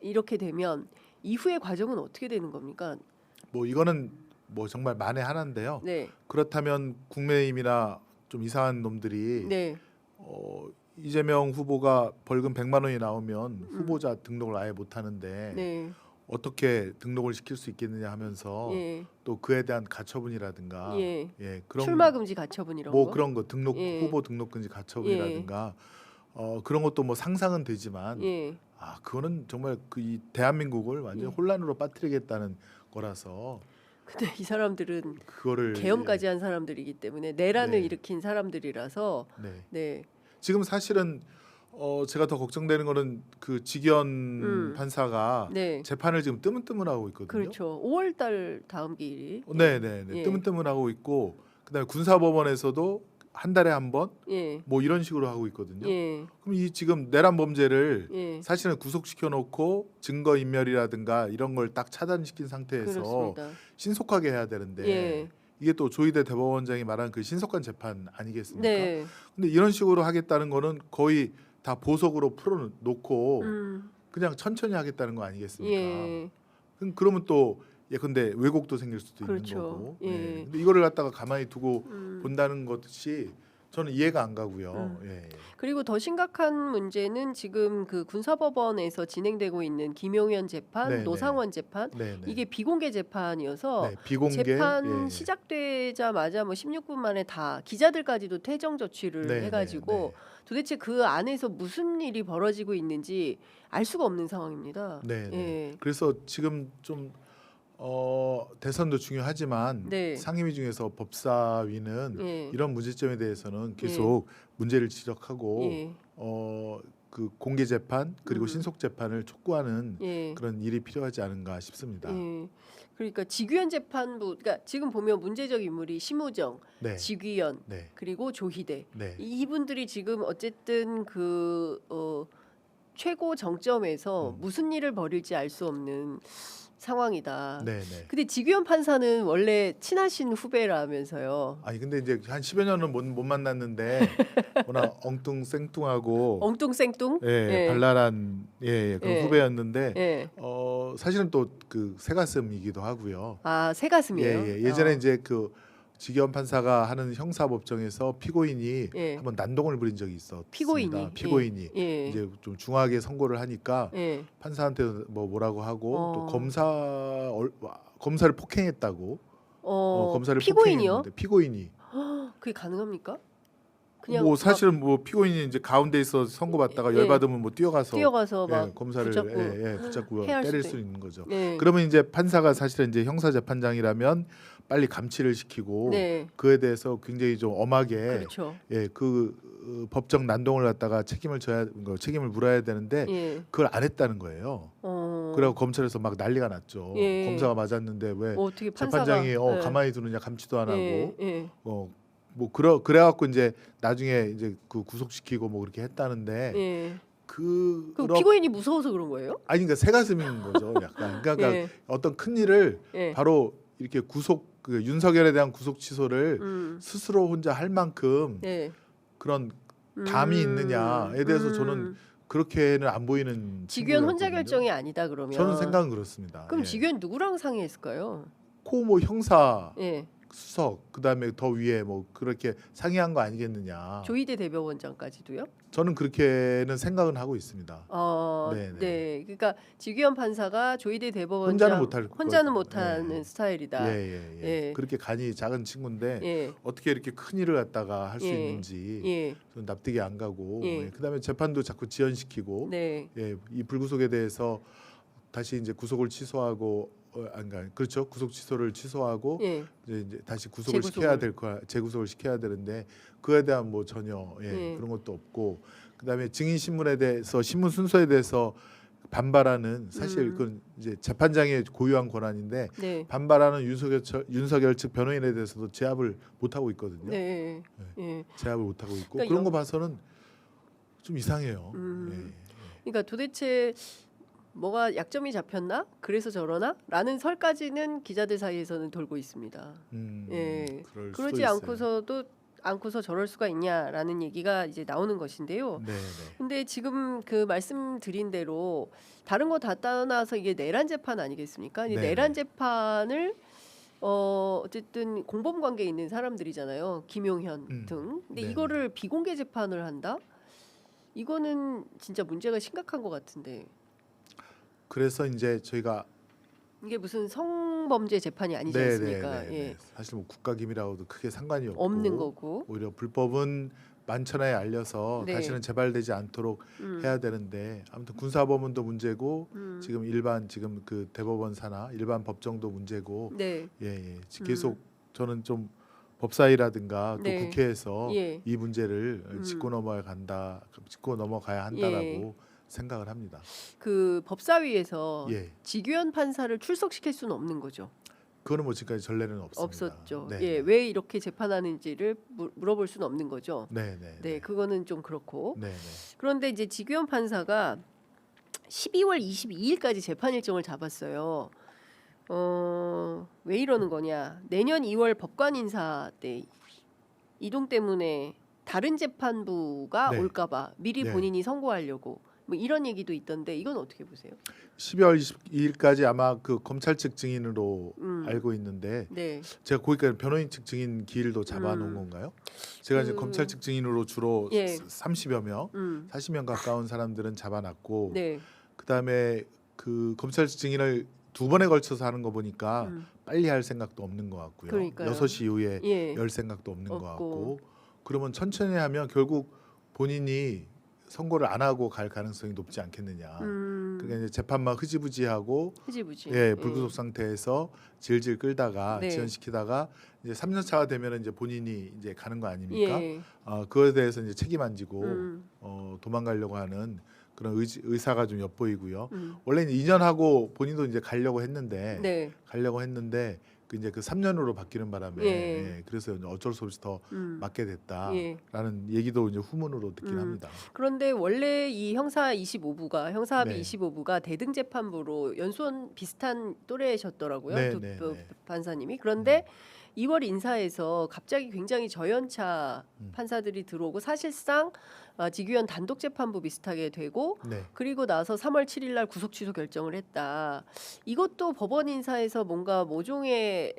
[SPEAKER 1] 이렇게 되면 이후의 과정은 어떻게 되는 겁니까?
[SPEAKER 2] 뭐 이거는 뭐 정말 만에 하나인데요.
[SPEAKER 1] 네,
[SPEAKER 2] 그렇다면 국민의힘이나 좀 이상한 놈들이
[SPEAKER 1] 네,
[SPEAKER 2] 이재명 후보가 벌금 100만 원이 나오면 후보자 등록을 아예 못 하는데
[SPEAKER 1] 네.
[SPEAKER 2] 어떻게 등록을 시킬 수 있겠느냐 하면서
[SPEAKER 1] 예.
[SPEAKER 2] 또 그에 대한 가처분이라든가
[SPEAKER 1] 예.
[SPEAKER 2] 그런
[SPEAKER 1] 출마 금지 가처분 이런
[SPEAKER 2] 뭐
[SPEAKER 1] 거.
[SPEAKER 2] 그런 거 등록
[SPEAKER 1] 예.
[SPEAKER 2] 후보 등록 금지 가처분이라든가 그런 것도 뭐 상상은 되지만
[SPEAKER 1] 예.
[SPEAKER 2] 그거는 정말 이 대한민국을 완전
[SPEAKER 1] 예.
[SPEAKER 2] 혼란으로 빠뜨리겠다는 거라서
[SPEAKER 1] 근데 이 사람들은
[SPEAKER 2] 그거를
[SPEAKER 1] 계엄까지 한 사람들이기 때문에 내란을
[SPEAKER 2] 네.
[SPEAKER 1] 일으킨 사람들이라서
[SPEAKER 2] 네.
[SPEAKER 1] 네.
[SPEAKER 2] 지금 사실은 제가 더 걱정되는 거는 그 직연 판사가
[SPEAKER 1] 네.
[SPEAKER 2] 재판을 지금 뜨문뜨문하고 있거든요.
[SPEAKER 1] 그렇죠. 5월 달 다음 기일이.
[SPEAKER 2] 네네.
[SPEAKER 1] 예.
[SPEAKER 2] 뜨문뜨문하고 있고 그다음에 군사법원에서도 한 달에 한 번
[SPEAKER 1] 예.
[SPEAKER 2] 뭐 이런 식으로 하고 있거든요.
[SPEAKER 1] 예.
[SPEAKER 2] 그럼 이 지금 내란 범죄를
[SPEAKER 1] 예.
[SPEAKER 2] 사실은 구속시켜 놓고 증거 인멸이라든가 이런 걸 딱 차단시킨 상태에서
[SPEAKER 1] 그렇습니다.
[SPEAKER 2] 신속하게 해야 되는데
[SPEAKER 1] 예.
[SPEAKER 2] 이게 또 조희대 대법원장이 말한 그 신속한 재판 아니겠습니까?
[SPEAKER 1] 네.
[SPEAKER 2] 근데 이런 식으로 하겠다는 거는 거의 다 보석으로 풀어놓고 그냥 천천히 하겠다는 거 아니겠습니까?
[SPEAKER 1] 예.
[SPEAKER 2] 그러면 또 근데 왜곡도 생길 수도
[SPEAKER 1] 그렇죠.
[SPEAKER 2] 있는 거고.
[SPEAKER 1] 예.
[SPEAKER 2] 근데 이거를 갖다가 가만히 두고 본다는 것이 저는 이해가 안 가고요.
[SPEAKER 1] 그리고 더 심각한 문제는 지금 그 군사법원에서 진행되고 있는 김용현 재판,
[SPEAKER 2] 네네.
[SPEAKER 1] 노상원 재판
[SPEAKER 2] 네네.
[SPEAKER 1] 이게 비공개 재판이어서
[SPEAKER 2] 비공개
[SPEAKER 1] 재판
[SPEAKER 2] 예.
[SPEAKER 1] 시작되자마자 뭐 16분 만에 다 기자들까지도 퇴정 조치를
[SPEAKER 2] 네,
[SPEAKER 1] 해가지고 도대체 그 안에서 무슨 일이 벌어지고 있는지 알 수가 없는 상황입니다.
[SPEAKER 2] 네.
[SPEAKER 1] 예.
[SPEAKER 2] 그래서 지금 좀 대선도 중요하지만
[SPEAKER 1] 네.
[SPEAKER 2] 상임위 중에서 법사위는
[SPEAKER 1] 예.
[SPEAKER 2] 이런 문제점에 대해서는 계속 문제를 지적하고
[SPEAKER 1] 예.
[SPEAKER 2] 그 공개 재판 그리고
[SPEAKER 1] 음.
[SPEAKER 2] 신속 재판을 촉구하는
[SPEAKER 1] 예.
[SPEAKER 2] 그런 일이 필요하지 않은가 싶습니다.
[SPEAKER 1] 예. 그러니까 직위원 재판부, 그러니까 지금 보면 문제적 인물이 심우정,
[SPEAKER 2] 네.
[SPEAKER 1] 직위원,
[SPEAKER 2] 네.
[SPEAKER 1] 그리고 조희대
[SPEAKER 2] 네.
[SPEAKER 1] 이분들이 지금 어쨌든 그 최고 정점에서 무슨 일을 벌일지 알 수 없는 상황이다.
[SPEAKER 2] 네, 네.
[SPEAKER 1] 근데 직위원 판사는 원래 친하신 후배라면서요.
[SPEAKER 2] 아니 근데 이제 한 10여 년은 못 만났는데 워낙 엉뚱생뚱하고
[SPEAKER 1] 엉뚱생뚱.
[SPEAKER 2] 예,
[SPEAKER 1] 예.
[SPEAKER 2] 발랄한 그런
[SPEAKER 1] 예.
[SPEAKER 2] 후배였는데
[SPEAKER 1] 예.
[SPEAKER 2] 사실은 또 그 새가슴이기도 하고요.
[SPEAKER 1] 아, 새가슴이에요.
[SPEAKER 2] 예전에 이제 그 직위원 판사가 하는 형사법정에서 피고인이
[SPEAKER 1] 예.
[SPEAKER 2] 한번 난동을 부린 적이 있었습니다.
[SPEAKER 1] 피고인이. 예.
[SPEAKER 2] 이제 좀 중하게 선고를 하니까
[SPEAKER 1] 예.
[SPEAKER 2] 판사한테 뭐라고 하고 또
[SPEAKER 1] 어.
[SPEAKER 2] 검사를 폭행했다고. 검사를
[SPEAKER 1] 피고인이요?
[SPEAKER 2] 폭행했는데 피고인이
[SPEAKER 1] 그게 가능합니까? 그냥
[SPEAKER 2] 뭐
[SPEAKER 1] 막
[SPEAKER 2] 사실은 뭐 피고인이 이제 가운데 있어 선고받다가
[SPEAKER 1] 예.
[SPEAKER 2] 열받으면 뭐 뛰어가서
[SPEAKER 1] 막
[SPEAKER 2] 검사를
[SPEAKER 1] 붙잡고
[SPEAKER 2] 붙잡고
[SPEAKER 1] 해야 할
[SPEAKER 2] 때릴
[SPEAKER 1] 수도
[SPEAKER 2] 수 있는 거죠.
[SPEAKER 1] 네.
[SPEAKER 2] 그러면 이제 판사가 사실은 이제 형사재판장이라면 빨리 감치를 시키고
[SPEAKER 1] 네.
[SPEAKER 2] 그에 대해서 굉장히 좀 엄하게
[SPEAKER 1] 그렇죠.
[SPEAKER 2] 법정 난동을 갖다가 책임을 물어야 되는데
[SPEAKER 1] 예.
[SPEAKER 2] 그걸 안 했다는 거예요. 그래고 검찰에서 막 난리가 났죠.
[SPEAKER 1] 예.
[SPEAKER 2] 검사가 맞았는데 왜
[SPEAKER 1] 어떻게 판사가
[SPEAKER 2] 재판장이
[SPEAKER 1] 예.
[SPEAKER 2] 가만히 두느냐 감치도 안 하고
[SPEAKER 1] 예.
[SPEAKER 2] 뭐 그래갖고 이제 나중에 이제 그 구속시키고 뭐 그렇게 했다는데
[SPEAKER 1] 예.
[SPEAKER 2] 그
[SPEAKER 1] 피고인이 무서워서 그런 거예요?
[SPEAKER 2] 아니 그러니까 새가슴인 거죠. 약간 그러니까
[SPEAKER 1] 예.
[SPEAKER 2] 어떤 큰 일을
[SPEAKER 1] 예.
[SPEAKER 2] 바로 이렇게 그 윤석열에 대한 구속 취소를 스스로 혼자 할 만큼
[SPEAKER 1] 예.
[SPEAKER 2] 그런 담이 있느냐에 대해서 저는 그렇게는 안 보이는
[SPEAKER 1] 직위원 혼자
[SPEAKER 2] 친구였거든요.
[SPEAKER 1] 결정이 아니다 그러면.
[SPEAKER 2] 저는 생각은 그렇습니다.
[SPEAKER 1] 그럼
[SPEAKER 2] 예.
[SPEAKER 1] 직위원 누구랑 상의했을까요?
[SPEAKER 2] 뭐 형사
[SPEAKER 1] 예.
[SPEAKER 2] 수석 그다음에 더 위에 뭐 그렇게 상의한 거 아니겠느냐.
[SPEAKER 1] 조희대 대법원장까지도요?
[SPEAKER 2] 저는 그렇게는 생각은 하고 있습니다.
[SPEAKER 1] 네.
[SPEAKER 2] 네.
[SPEAKER 1] 그러니까 직위원 판사가 조희대 대법원장
[SPEAKER 2] 혼자는 못할
[SPEAKER 1] 못하는
[SPEAKER 2] 예.
[SPEAKER 1] 스타일이다.
[SPEAKER 2] 예. 그렇게 간이 작은 친구인데
[SPEAKER 1] 예.
[SPEAKER 2] 어떻게 이렇게 큰 일을 갖다가 할 수
[SPEAKER 1] 예.
[SPEAKER 2] 있는지
[SPEAKER 1] 예.
[SPEAKER 2] 저는 납득이 안 가고
[SPEAKER 1] 예.
[SPEAKER 2] 그다음에 재판도 자꾸 지연시키고
[SPEAKER 1] 네.
[SPEAKER 2] 이 불구속에 대해서 다시 이제 구속을 취소하고 그렇죠. 구속 취소를 취소하고
[SPEAKER 1] 예.
[SPEAKER 2] 이제 다시 구속을 시켜야 될 거야. 재구속을 시켜야 되는데 그에 대한 뭐 전혀 그런 것도 없고 그다음에 증인 신문에 대해서 신문 순서에 대해서 반발하는 사실 그건 이제 재판장의 고유한 권한인데
[SPEAKER 1] 네.
[SPEAKER 2] 반발하는 윤석열 측 변호인에 대해서도 제압을 못 하고 있거든요.
[SPEAKER 1] 네. 예.
[SPEAKER 2] 제압을 못 하고 있고
[SPEAKER 1] 그러니까
[SPEAKER 2] 그런 거 봐서는 좀 이상해요.
[SPEAKER 1] 그러니까 도대체 뭐가 약점이 잡혔나? 그래서 저러나? 라는 설까지는 기자들 사이에서는 돌고 있습니다. 예.
[SPEAKER 2] 그럴
[SPEAKER 1] 그러지
[SPEAKER 2] 수도 있어요.
[SPEAKER 1] 않고서 저럴 수가 있냐라는 얘기가 이제 나오는 것인데요.
[SPEAKER 2] 네.
[SPEAKER 1] 근데 지금 그 말씀드린 대로 다른 거 다 떠나서 이게 내란 재판 아니겠습니까? 이
[SPEAKER 2] 네.
[SPEAKER 1] 내란 재판을 어쨌든 공범 관계에 있는 사람들이잖아요. 김용현 등. 근데
[SPEAKER 2] 네.
[SPEAKER 1] 이거를 비공개 재판을 한다? 이거는 진짜 문제가 심각한 것 같은데
[SPEAKER 2] 그래서 이제 저희가
[SPEAKER 1] 이게 무슨 성범죄 재판이 아니지 않습니까? 예.
[SPEAKER 2] 사실 뭐 국가기밀하고도 크게 상관이 없고
[SPEAKER 1] 없는 거고.
[SPEAKER 2] 오히려 불법은 만천하에 알려서
[SPEAKER 1] 네.
[SPEAKER 2] 다시는 재발되지 않도록 해야 되는데 아무튼 군사법원도 문제고 지금 일반 지금 그 대법원 산하 일반 법정도 문제고
[SPEAKER 1] 네.
[SPEAKER 2] 계속 저는 좀 법사위라든가 또
[SPEAKER 1] 네.
[SPEAKER 2] 국회에서
[SPEAKER 1] 예.
[SPEAKER 2] 이 문제를 짚고 넘어가야 한다라고
[SPEAKER 1] 예.
[SPEAKER 2] 생각을 합니다.
[SPEAKER 1] 그 법사위에서
[SPEAKER 2] 예,
[SPEAKER 1] 지규현 판사를 출석시킬 수는 없는 거죠.
[SPEAKER 2] 그거는 뭐 지금까지 전례는 없습니다.
[SPEAKER 1] 없었죠.
[SPEAKER 2] 네.
[SPEAKER 1] 예, 왜 이렇게 재판하는지를 물어볼 수는 없는 거죠. 네, 그거는 좀 그렇고.
[SPEAKER 2] 네.
[SPEAKER 1] 그런데 이제 지규현 판사가 12월 22일까지 재판 일정을 잡았어요. 왜 이러는 거냐? 내년 2월 법관 인사 때 이동 때문에 다른 재판부가
[SPEAKER 2] 네.
[SPEAKER 1] 올까봐 미리
[SPEAKER 2] 네.
[SPEAKER 1] 본인이 선고하려고 뭐 이런 얘기도 있던데 이건 어떻게 보세요?
[SPEAKER 2] 12월 22일까지 아마 그 검찰 측 증인으로 알고 있는데
[SPEAKER 1] 네,
[SPEAKER 2] 제가 거기까지 변호인 측 증인 기일도 잡아놓은 건가요? 제가 이제
[SPEAKER 1] 그-
[SPEAKER 2] 검찰 측 증인으로 주로
[SPEAKER 1] 예.
[SPEAKER 2] 30여 명, 40명 가까운 사람들은 잡아놨고
[SPEAKER 1] 네,
[SPEAKER 2] 그다음에 그 검찰 측 증인을 두 번에 걸쳐서 하는 거 보니까
[SPEAKER 1] 음.
[SPEAKER 2] 빨리 할 생각도 없는 것 같고요.
[SPEAKER 1] 그러니까요.
[SPEAKER 2] 6시 이후에
[SPEAKER 1] 예,
[SPEAKER 2] 열 생각도 없는 것
[SPEAKER 1] 없고.
[SPEAKER 2] 같고 그러면 천천히 하면 결국 본인이 선고를 안 하고 갈 가능성이 높지 않겠느냐. 그러니까 이제 재판만 흐지부지하고
[SPEAKER 1] 흐지부지.
[SPEAKER 2] 불구속 상태에서 질질 끌다가
[SPEAKER 1] 네.
[SPEAKER 2] 지연시키다가 이제 3년 차가 되면 이제 본인이 이제 가는 거 아닙니까?
[SPEAKER 1] 예,
[SPEAKER 2] 그거에 대해서 이제 책임 안 지고
[SPEAKER 1] 음,
[SPEAKER 2] 도망가려고 하는 그런 의사가 좀 엿보이고요.
[SPEAKER 1] 음.
[SPEAKER 2] 원래 2년 하고 본인도 이제 가려고 했는데
[SPEAKER 1] 네,
[SPEAKER 2] 그 이제 그 3년으로 바뀌는 바람에
[SPEAKER 1] 예.
[SPEAKER 2] 그래서 이제 어쩔 수 없이 더
[SPEAKER 1] 음.
[SPEAKER 2] 맞게 됐다라는
[SPEAKER 1] 예.
[SPEAKER 2] 얘기도 이제 후문으로 듣긴 합니다.
[SPEAKER 1] 그런데 원래 이 형사 25부가 형사합의
[SPEAKER 2] 네.
[SPEAKER 1] 25부가 대등 재판부로 연수원 비슷한 또래셨더라고요.
[SPEAKER 2] 네,
[SPEAKER 1] 두
[SPEAKER 2] 네, 네.
[SPEAKER 1] 판사님이. 그런데 2월 인사에서 갑자기 굉장히 저연차
[SPEAKER 2] 음.
[SPEAKER 1] 판사들이 들어오고 사실상 지규현 단독 재판부 비슷하게 되고
[SPEAKER 2] 네.
[SPEAKER 1] 그리고 나서 3월 7일 날 구속 취소 결정을 했다. 이것도 법원 인사에서 뭔가 모종에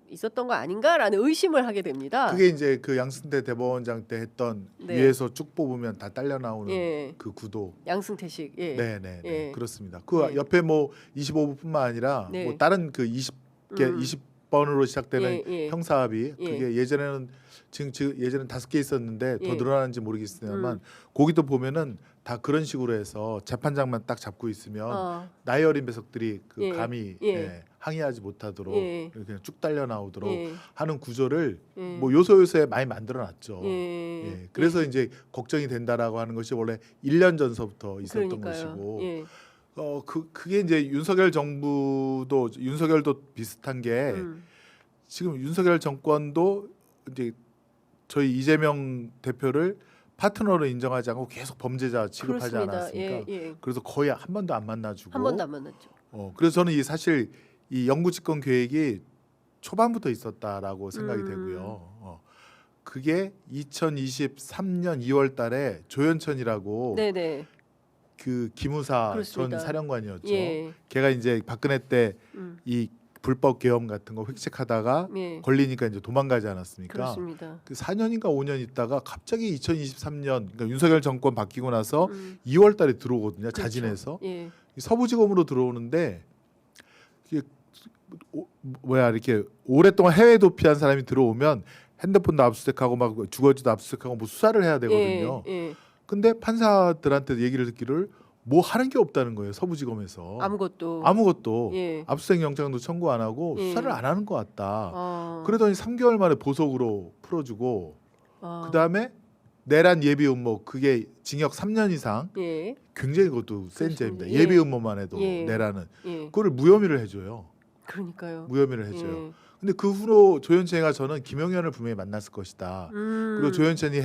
[SPEAKER 1] 있었던 거 아닌가라는 의심을 하게 됩니다.
[SPEAKER 2] 그게 이제 그 양승태 대법원장 때 했던
[SPEAKER 1] 네.
[SPEAKER 2] 위에서 쭉 뽑으면 다 딸려 나오는
[SPEAKER 1] 예.
[SPEAKER 2] 그 구도.
[SPEAKER 1] 양승태식. 예.
[SPEAKER 2] 네,
[SPEAKER 1] 예.
[SPEAKER 2] 그렇습니다. 그
[SPEAKER 1] 네.
[SPEAKER 2] 옆에 뭐 25부뿐만 아니라
[SPEAKER 1] 네.
[SPEAKER 2] 뭐 다른 그 20개 20번으로 시작되는
[SPEAKER 1] 예.
[SPEAKER 2] 형사합의
[SPEAKER 1] 예.
[SPEAKER 2] 그게 예전에는 지금 예전엔 5개 있었는데 더
[SPEAKER 1] 예.
[SPEAKER 2] 늘어나는지 모르겠습니다만 거기도 보면은 다 그런 식으로 해서 재판장만 딱 잡고 있으면 나이 어린 배석들이 그
[SPEAKER 1] 예.
[SPEAKER 2] 감히
[SPEAKER 1] 예.
[SPEAKER 2] 항의하지 못하도록
[SPEAKER 1] 예.
[SPEAKER 2] 그냥 쭉 달려 나오도록
[SPEAKER 1] 예.
[SPEAKER 2] 하는 구조를
[SPEAKER 1] 예.
[SPEAKER 2] 뭐 요소요소에 많이 만들어놨죠.
[SPEAKER 1] 예.
[SPEAKER 2] 그래서 이제 걱정이 된다라고 하는 것이 원래 1년 전서부터 있었던
[SPEAKER 1] 그러니까요.
[SPEAKER 2] 것이고
[SPEAKER 1] 예.
[SPEAKER 2] 그게 이제 윤석열도 비슷한 게 지금 윤석열 정권도 이제 저희 이재명 대표를 파트너로 인정하지 않고 계속 범죄자 취급하지
[SPEAKER 1] 그렇습니다.
[SPEAKER 2] 않았습니까?
[SPEAKER 1] 예.
[SPEAKER 2] 그래서 거의 한 번도 안 만나주고
[SPEAKER 1] 한 번도 안 만났죠.
[SPEAKER 2] 그래서 저는 사실 이 영구 집권 계획이 초반부터 있었다라고 생각이 되고요. 그게 2023년 2월달에 조현천이라고
[SPEAKER 1] 네네.
[SPEAKER 2] 그 기무사
[SPEAKER 1] 그렇습니다.
[SPEAKER 2] 전 사령관이었죠.
[SPEAKER 1] 예.
[SPEAKER 2] 걔가 이제 박근혜 때
[SPEAKER 1] 음.
[SPEAKER 2] 이 불법 계엄 같은 거 획책하다가
[SPEAKER 1] 예.
[SPEAKER 2] 걸리니까 이제 도망가지 않았습니까?
[SPEAKER 1] 그렇습니다.
[SPEAKER 2] 그 4년인가 5년 있다가 갑자기 2023년 그러니까 윤석열 정권 바뀌고 나서
[SPEAKER 1] 음.
[SPEAKER 2] 2월달에 들어오거든요.
[SPEAKER 1] 그렇죠.
[SPEAKER 2] 자진해서
[SPEAKER 1] 예.
[SPEAKER 2] 서부지검으로 들어오는데 이게 이렇게 오랫동안 해외 도피한 사람이 들어오면 핸드폰도 압수수색하고 막 주거지도 압수수색하고 뭐 수사를 해야 되거든요.
[SPEAKER 1] 예.
[SPEAKER 2] 근데 판사들한테 얘기를 듣기를 뭐 하는 게 없다는 거예요. 서부지검에서 아무것도
[SPEAKER 1] 예.
[SPEAKER 2] 압수수색 영장도 청구 안 하고
[SPEAKER 1] 예.
[SPEAKER 2] 수사를 안 하는 것 같다.
[SPEAKER 1] 그래도
[SPEAKER 2] 그러더니 3개월 만에 보석으로 풀어주고 그 다음에 내란 예비 음모 그게 징역 3년 이상
[SPEAKER 1] 예.
[SPEAKER 2] 굉장히 그것도 센
[SPEAKER 1] 그렇습니다.
[SPEAKER 2] 죄입니다.
[SPEAKER 1] 예.
[SPEAKER 2] 예비 음모만 해도
[SPEAKER 1] 예.
[SPEAKER 2] 내란은
[SPEAKER 1] 예.
[SPEAKER 2] 그거를 무혐의를 해줘요.
[SPEAKER 1] 그러니까요.
[SPEAKER 2] 무혐의를 해줘요.
[SPEAKER 1] 예.
[SPEAKER 2] 근데 그 후로 조현천이가 저는 김용현을 분명히 만났을 것이다. 그리고 조현천이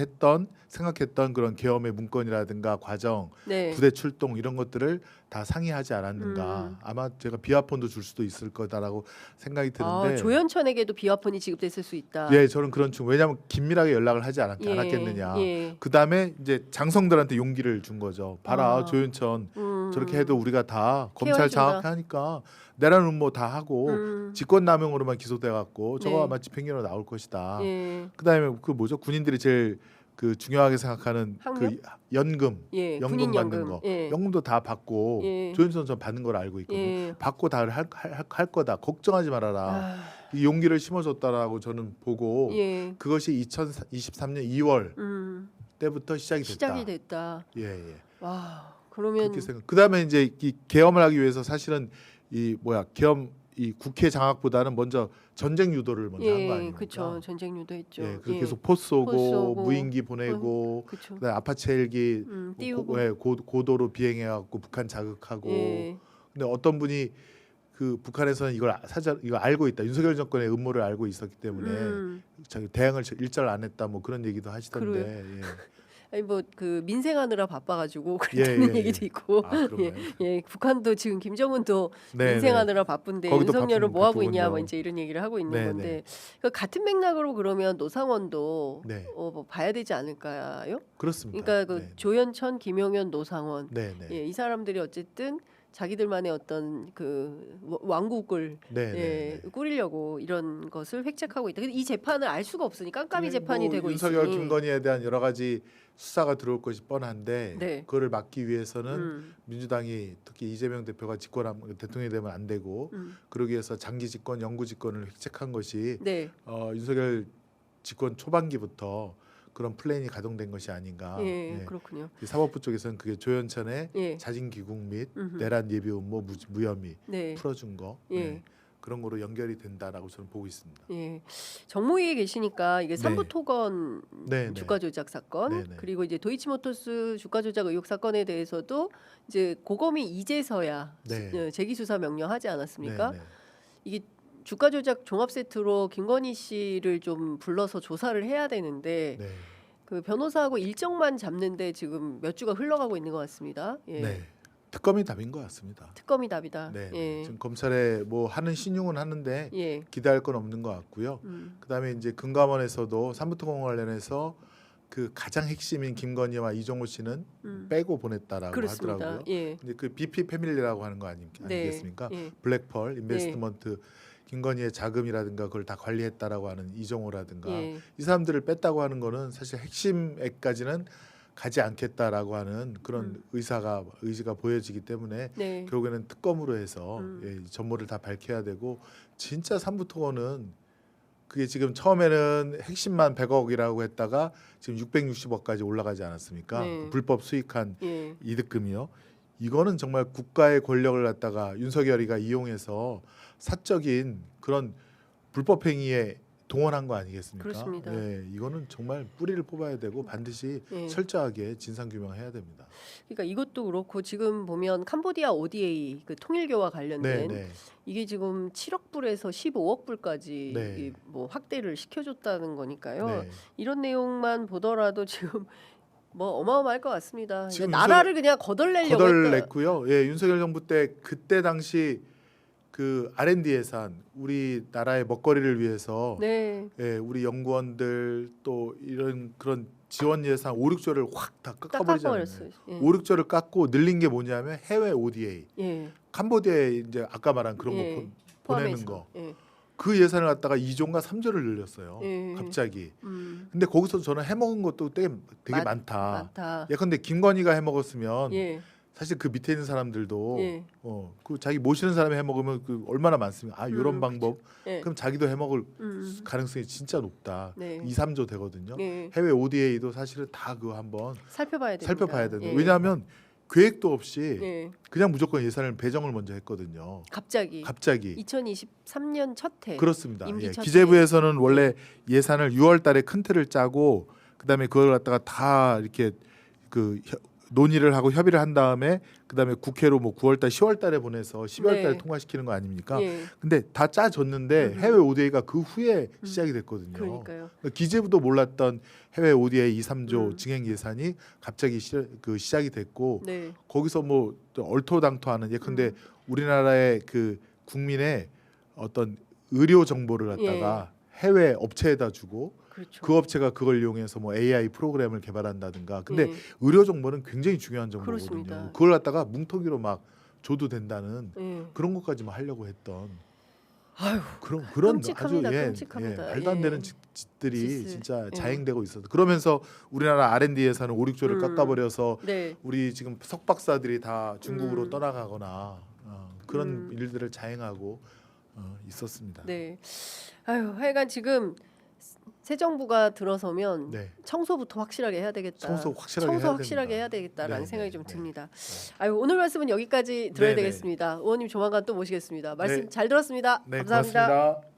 [SPEAKER 2] 생각했던 그런 계엄의 문건이라든가 과정,
[SPEAKER 1] 네.
[SPEAKER 2] 부대 출동 이런 것들을 다 상의하지 않았는가. 아마 제가 비화폰도 줄 수도 있을 거다라고 생각이 드는데.
[SPEAKER 1] 조현천에게도 비화폰이 지급됐을 수 있다.
[SPEAKER 2] 예, 저는 그런 왜냐하면 긴밀하게 연락을 하지 않았겠느냐. 그 다음에 이제 장성들한테 용기를 준 거죠. 봐라, 조현천 저렇게 해도 우리가 다 검찰
[SPEAKER 1] 케어해준다.
[SPEAKER 2] 장악하니까 내란 음모 다 하고 직권남용으로만 기소돼 갖고 저거
[SPEAKER 1] 네.
[SPEAKER 2] 아마 집행유예로 나올 것이다.
[SPEAKER 1] 예.
[SPEAKER 2] 그다음에 그 뭐죠? 군인들이 제일 그 중요하게 생각하는
[SPEAKER 1] 학력?
[SPEAKER 2] 그 연금,
[SPEAKER 1] 예,
[SPEAKER 2] 연금
[SPEAKER 1] 군인
[SPEAKER 2] 받는
[SPEAKER 1] 연금.
[SPEAKER 2] 거,
[SPEAKER 1] 예.
[SPEAKER 2] 연금도 다 받고
[SPEAKER 1] 예.
[SPEAKER 2] 조윤선 전 받는 걸 알고 있거든요.
[SPEAKER 1] 예.
[SPEAKER 2] 받고 다 할 거다. 걱정하지 말아라.
[SPEAKER 1] 아,
[SPEAKER 2] 이 용기를 심어줬다라고 저는 보고
[SPEAKER 1] 예.
[SPEAKER 2] 그것이 2023년 2월 때부터 시작이 됐다.
[SPEAKER 1] 시작이 됐다.
[SPEAKER 2] 예, 예.
[SPEAKER 1] 와, 그러면
[SPEAKER 2] 그렇게 생각. 그다음에 이제 이 계엄을 하기 위해서 사실은 이 계엄 이 국회 장악보다는 먼저 전쟁 유도를 먼저 한 거
[SPEAKER 1] 예,
[SPEAKER 2] 아닙니까?
[SPEAKER 1] 그렇죠. 전쟁 유도했죠.
[SPEAKER 2] 예, 그래서
[SPEAKER 1] 예.
[SPEAKER 2] 계속 포 쏘고,
[SPEAKER 1] 포 쏘고,
[SPEAKER 2] 무인기 보내고,
[SPEAKER 1] 그렇죠.
[SPEAKER 2] 그다음에 아파치 헬기
[SPEAKER 1] 띄우고.
[SPEAKER 2] 고도로 비행해갖고 북한 자극하고.
[SPEAKER 1] 예.
[SPEAKER 2] 근데 어떤 분이 그 북한에서는 이걸 알고 있다. 윤석열 정권의 음모를 알고 있었기 때문에 자기 대응을 일절 안 했다. 뭐 그런 얘기도 하시던데. 예.
[SPEAKER 1] 아니 뭐 그 민생하느라 바빠가지고
[SPEAKER 2] 예,
[SPEAKER 1] 그랬다는
[SPEAKER 2] 예,
[SPEAKER 1] 얘기도
[SPEAKER 2] 예.
[SPEAKER 1] 있고.
[SPEAKER 2] 아, 그런가요?
[SPEAKER 1] 예, 북한도 지금 김정은도
[SPEAKER 2] 네,
[SPEAKER 1] 민생하느라 바쁜데
[SPEAKER 2] 거기도
[SPEAKER 1] 윤석열은
[SPEAKER 2] 바쁜
[SPEAKER 1] 뭐 하고 있냐,
[SPEAKER 2] 부분도.
[SPEAKER 1] 뭐 이제 이런 얘기를 하고 있는
[SPEAKER 2] 네,
[SPEAKER 1] 건데
[SPEAKER 2] 네.
[SPEAKER 1] 그 같은 맥락으로 그러면 노상원도
[SPEAKER 2] 네.
[SPEAKER 1] 뭐 봐야 되지 않을까요?
[SPEAKER 2] 그렇습니다.
[SPEAKER 1] 그러니까 그
[SPEAKER 2] 네.
[SPEAKER 1] 조현천, 김용현, 노상원,
[SPEAKER 2] 네, 네.
[SPEAKER 1] 예, 이 사람들이 어쨌든 자기들만의 어떤 그 왕국을
[SPEAKER 2] 네,
[SPEAKER 1] 예,
[SPEAKER 2] 네, 네.
[SPEAKER 1] 꾸리려고 이런 것을 획책하고 있다. 근데 이 재판을 알 수가 없으니 깜깜이
[SPEAKER 2] 근데
[SPEAKER 1] 재판이
[SPEAKER 2] 뭐
[SPEAKER 1] 되고
[SPEAKER 2] 윤석열,
[SPEAKER 1] 있으니.
[SPEAKER 2] 김건희에 대한 여러 가지 수사가 들어올 것이 뻔한데
[SPEAKER 1] 네.
[SPEAKER 2] 그거를 막기 위해서는
[SPEAKER 1] 음,
[SPEAKER 2] 민주당이 특히 이재명 대표가 대통령이 되면 안 되고 그러기 위해서 장기 집권, 영구 집권을 획책한 것이
[SPEAKER 1] 네,
[SPEAKER 2] 윤석열 집권 초반기부터 그런 플랜이 가동된 것이 아닌가.
[SPEAKER 1] 예,
[SPEAKER 2] 예.
[SPEAKER 1] 그렇군요.
[SPEAKER 2] 이 사법부 쪽에서는 그게 조현천의
[SPEAKER 1] 예,
[SPEAKER 2] 자진 귀국 및
[SPEAKER 1] 음흠.
[SPEAKER 2] 내란 예비 음모 무혐의
[SPEAKER 1] 네,
[SPEAKER 2] 풀어준 거
[SPEAKER 1] 예.
[SPEAKER 2] 그런 거로 연결이 된다라고 저는 보고 있습니다.
[SPEAKER 1] 예. 정무위에 계시니까 이게
[SPEAKER 2] 네.
[SPEAKER 1] 삼부토건
[SPEAKER 2] 네,
[SPEAKER 1] 주가 조작 사건
[SPEAKER 2] 네, 네.
[SPEAKER 1] 그리고 이제 도이치모터스 주가 조작 의혹 사건에 대해서도 이제 고검이 이제서야
[SPEAKER 2] 네.
[SPEAKER 1] 재기 수사 명령하지 않았습니까?
[SPEAKER 2] 네, 네.
[SPEAKER 1] 이게 주가 조작 종합 세트로 김건희 씨를 좀 불러서 조사를 해야 되는데
[SPEAKER 2] 네.
[SPEAKER 1] 그 변호사하고 일정만 잡는데 지금 몇 주가 흘러가고 있는 것 같습니다. 예.
[SPEAKER 2] 네. 특검이 답인 것 같습니다.
[SPEAKER 1] 특검이 답이다.
[SPEAKER 2] 네.
[SPEAKER 1] 예.
[SPEAKER 2] 지금 검찰에 뭐 하는 신용은 하는데
[SPEAKER 1] 예.
[SPEAKER 2] 기대할 건 없는 것 같고요. 그다음에 이제 금감원에서도 삼부토건 관련해서 그 가장 핵심인 김건희와 이종호 씨는 빼고 보냈다라고
[SPEAKER 1] 그렇습니다.
[SPEAKER 2] 하더라고요.
[SPEAKER 1] 예.
[SPEAKER 2] 근데 그 BP 패밀리라고 하는 거
[SPEAKER 1] 네.
[SPEAKER 2] 아니겠습니까?
[SPEAKER 1] 예.
[SPEAKER 2] 블랙펄 인베스트먼트 김건희의 자금이라든가 그걸 다 관리했다라고 하는 이종호라든가
[SPEAKER 1] 예.
[SPEAKER 2] 이 사람들을 뺐다고 하는 거는 사실 핵심액까지는 가지 않겠다라고 하는 그런 의지가 보여지기 때문에
[SPEAKER 1] 네.
[SPEAKER 2] 결국에는 특검으로 해서 전모를 다 밝혀야 되고 진짜 삼부토건은 그게 지금 처음에는 핵심만 100억이라고 했다가 지금 660억까지 올라가지 않았습니까?
[SPEAKER 1] 네.
[SPEAKER 2] 불법 수익한
[SPEAKER 1] 예.
[SPEAKER 2] 이득금이요. 이거는 정말 국가의 권력을 갖다가 윤석열이가 이용해서 사적인 그런 불법 행위에 동원한 거 아니겠습니까?
[SPEAKER 1] 그렇습니다.
[SPEAKER 2] 예, 이거는 정말 뿌리를 뽑아야 되고 반드시
[SPEAKER 1] 예.
[SPEAKER 2] 철저하게 진상 규명해야 됩니다.
[SPEAKER 1] 그러니까 이것도 그렇고 지금 보면 캄보디아 ODA 그 통일교와 관련된
[SPEAKER 2] 네, 네.
[SPEAKER 1] 이게 지금 7억 불에서 15억 불까지
[SPEAKER 2] 네.
[SPEAKER 1] 이게 뭐 확대를 시켜줬다는 거니까요.
[SPEAKER 2] 네.
[SPEAKER 1] 이런 내용만 보더라도 지금 뭐 어마어마할 것 같습니다.
[SPEAKER 2] 지금
[SPEAKER 1] 나라를 그냥 거덜내려고 했다.
[SPEAKER 2] 거덜냈고요. 예, 윤석열 정부 때 그때 당시 그 R&D 예산 우리 나라의 먹거리를 위해서
[SPEAKER 1] 네,
[SPEAKER 2] 예, 우리 연구원들 또 이런 그런 지원 예산 5, 6조를 확 다
[SPEAKER 1] 딱
[SPEAKER 2] 깎아버리잖아요.
[SPEAKER 1] 깎아버렸어요. 예.
[SPEAKER 2] 5, 6조를 깎고 늘린 게 뭐냐면 해외 ODA,
[SPEAKER 1] 예.
[SPEAKER 2] 캄보디아에 이제 아까 말한 그런
[SPEAKER 1] 예.
[SPEAKER 2] 거 보내는
[SPEAKER 1] 포함해서.
[SPEAKER 2] 거.
[SPEAKER 1] 예.
[SPEAKER 2] 그 예산을 갖다가 2조인가 3조를 늘렸어요.
[SPEAKER 1] 예.
[SPEAKER 2] 갑자기. 근데 거기서 저는 해먹은 것도 되게 많다.
[SPEAKER 1] 많다.
[SPEAKER 2] 예컨대 김건희가 해먹었으면
[SPEAKER 1] 예.
[SPEAKER 2] 사실 그 밑에 있는 사람들도
[SPEAKER 1] 예.
[SPEAKER 2] 그 자기 모시는 사람이 해먹으면 그 얼마나 많습니까? 아 이런 방법.
[SPEAKER 1] 예.
[SPEAKER 2] 그럼 자기도 해먹을 가능성이 진짜 높다.
[SPEAKER 1] 네.
[SPEAKER 2] 2, 3조 되거든요.
[SPEAKER 1] 예.
[SPEAKER 2] 해외 ODA도 사실은 다 그거 한번
[SPEAKER 1] 살펴봐야 됩니다.
[SPEAKER 2] 살펴봐야 되는.
[SPEAKER 1] 예.
[SPEAKER 2] 왜냐하면 계획도 없이
[SPEAKER 1] 예.
[SPEAKER 2] 그냥 무조건 예산을 배정을 먼저 했거든요.
[SPEAKER 1] 갑자기 2023년 첫 해.
[SPEAKER 2] 그렇습니다.
[SPEAKER 1] 임기
[SPEAKER 2] 예,
[SPEAKER 1] 첫
[SPEAKER 2] 기재부에서는 원래 예산을 6월달에 큰 틀을 짜고 그다음에 그걸 갖다가 다 이렇게 그 논의를 하고 협의를 한 다음에 그다음에 국회로 뭐 9월달, 10월달에 보내서 12월달에
[SPEAKER 1] 네.
[SPEAKER 2] 통과시키는 거 아닙니까?
[SPEAKER 1] 예.
[SPEAKER 2] 근데 다 짜졌는데 해외 ODA가 그 후에 시작이 됐거든요.
[SPEAKER 1] 그러니까요.
[SPEAKER 2] 그러니까 기재부도 몰랐던 해외 ODA 2, 3조 증액 예산이 갑자기 시작이 됐고
[SPEAKER 1] 네.
[SPEAKER 2] 거기서 뭐 얼토당토하는 예컨대 우리나라의 그 국민의 어떤 의료 정보를 갖다가 해외 업체에다 주고
[SPEAKER 1] 그렇죠.
[SPEAKER 2] 그 업체가 그걸 이용해서 뭐 AI 프로그램을 개발한다든가. 근데
[SPEAKER 1] 예.
[SPEAKER 2] 의료 정보는 굉장히 중요한 정보거든요.
[SPEAKER 1] 그렇습니다.
[SPEAKER 2] 그걸 갖다가 뭉텅이로 막 줘도 된다는
[SPEAKER 1] 예.
[SPEAKER 2] 그런 것까지만 하려고 했던.
[SPEAKER 1] 아유,
[SPEAKER 2] 그런
[SPEAKER 1] 끔찍합니다.
[SPEAKER 2] 아주
[SPEAKER 1] 끔찍합니다.
[SPEAKER 2] 말도 안 되는
[SPEAKER 1] 예.
[SPEAKER 2] 짓들이
[SPEAKER 1] 짓을.
[SPEAKER 2] 진짜
[SPEAKER 1] 예.
[SPEAKER 2] 자행되고 있어서 그러면서 우리나라 R&D에서는 5, 6조를
[SPEAKER 1] 음.
[SPEAKER 2] 깎아버려서
[SPEAKER 1] 네.
[SPEAKER 2] 우리 지금 석박사들이 다 중국으로
[SPEAKER 1] 음.
[SPEAKER 2] 떠나가거나 그런 일들을 자행하고 있었습니다.
[SPEAKER 1] 네. 아유, 하여간 지금 새 정부가 들어서면
[SPEAKER 2] 네.
[SPEAKER 1] 청소부터 확실하게 해야 되겠다.
[SPEAKER 2] 청소 확실하게
[SPEAKER 1] 해야 되겠다라는
[SPEAKER 2] 네,
[SPEAKER 1] 생각이
[SPEAKER 2] 네,
[SPEAKER 1] 좀
[SPEAKER 2] 네.
[SPEAKER 1] 듭니다. 아유, 오늘 말씀은 여기까지 들어야
[SPEAKER 2] 네, 네.
[SPEAKER 1] 되겠습니다. 의원님 조만간 또 모시겠습니다. 말씀
[SPEAKER 2] 네.
[SPEAKER 1] 잘 들었습니다.
[SPEAKER 2] 네,
[SPEAKER 1] 감사합니다.
[SPEAKER 2] 고맙습니다.